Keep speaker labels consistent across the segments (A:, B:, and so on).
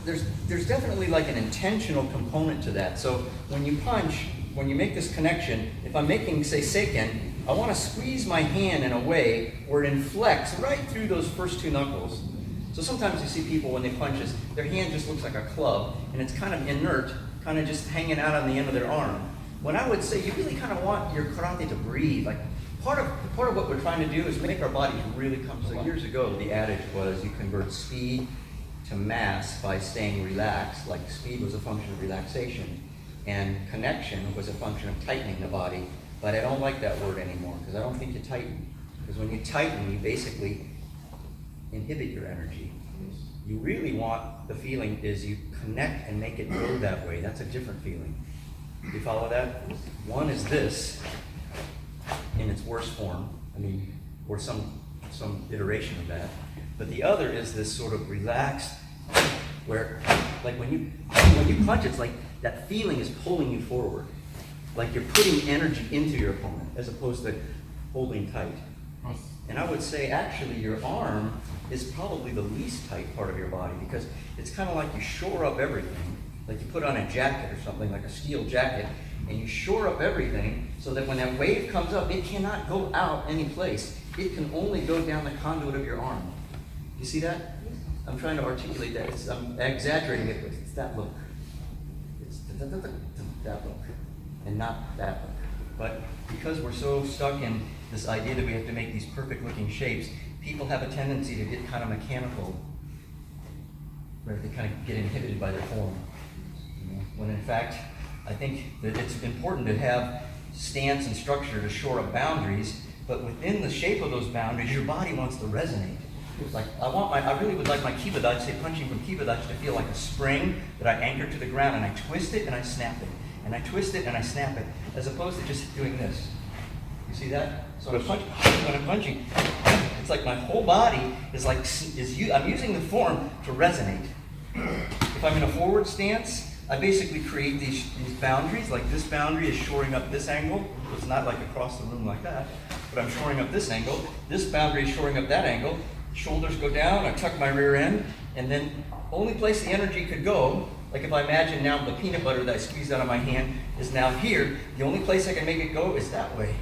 A: there's definitely like an intentional component to that. So when you punch, when you make this connection, if I'm making, say, seiken, I want to squeeze my hand in a way where it inflects right through those first two knuckles. So sometimes you see people when they punch this, their hand just looks like a club, and it's kind of inert, kind of just hanging out on the end of their arm. When I would say you really kind of want your karate to breathe, like part of what we're trying to do is make our bodies really come. So years ago, the adage was you convert speed to mass by staying relaxed. Like speed was a function of relaxation, and connection was a function of tightening the body. But I don't like that word anymore because I don't think you tighten. Because when you tighten, you basically inhibit your energy. You really want, the feeling is you connect and make it go that way. That's a different feeling. You follow that? One is this in its worst form, or some iteration of that. But the other is this sort of relaxed, where, like when you punch, it's like that feeling is pulling you forward. Like you're putting energy into your opponent as opposed to holding tight. And I would say actually your arm is probably the least tight part of your body because it's kind of like you shore up everything. Like you put on a jacket or something, like a steel jacket, and you shore up everything so that when that wave comes up, it cannot go out any place. It can only go down the conduit of your arm. You see that? I'm trying to articulate that. I'm exaggerating it, but it's that look. It's that look, and not that look. But because we're so stuck in this idea that we have to make these perfect looking shapes, people have a tendency to get kind of mechanical, where they kind of get inhibited by their form. When in fact, I think that it's important to have stance and structure to shore up boundaries, but within the shape of those boundaries, your body wants to resonate. Like I really would like my kibadachi, say punching from kibadachi, to feel like a spring that I anchor to the ground and I twist it and I snap it. And I twist it and I snap it, as opposed to just doing this. You see that? So when I'm punching, it's like my whole body is like, I'm using the form to resonate. If I'm in a forward stance, I basically create these boundaries, like this boundary is shoring up this angle. So it's not like across the room like that, but I'm shoring up this angle. This boundary is shoring up that angle. Shoulders go down, I tuck my rear end, and then only place the energy could go, like if I imagine now the peanut butter that I squeezed out of my hand is now here, the only place I can make it go is that way.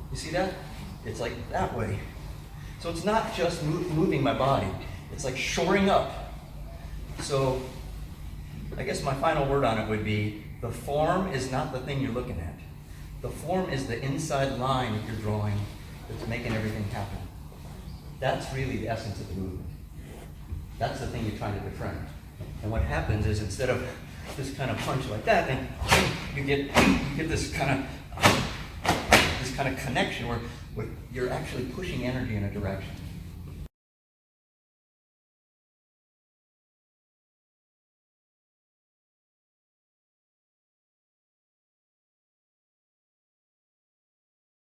A: You see that? It's like that way. So it's not just moving my body, it's like shoring up. So I guess my final word on it would be, the form is not the thing you're looking at. The form is the inside line that you're drawing that's making everything happen. That's really the essence of the movement. That's the thing you're trying to befriend. And what happens is instead of this kind of punch like that, then you get this kind of connection where you're actually pushing energy in a direction.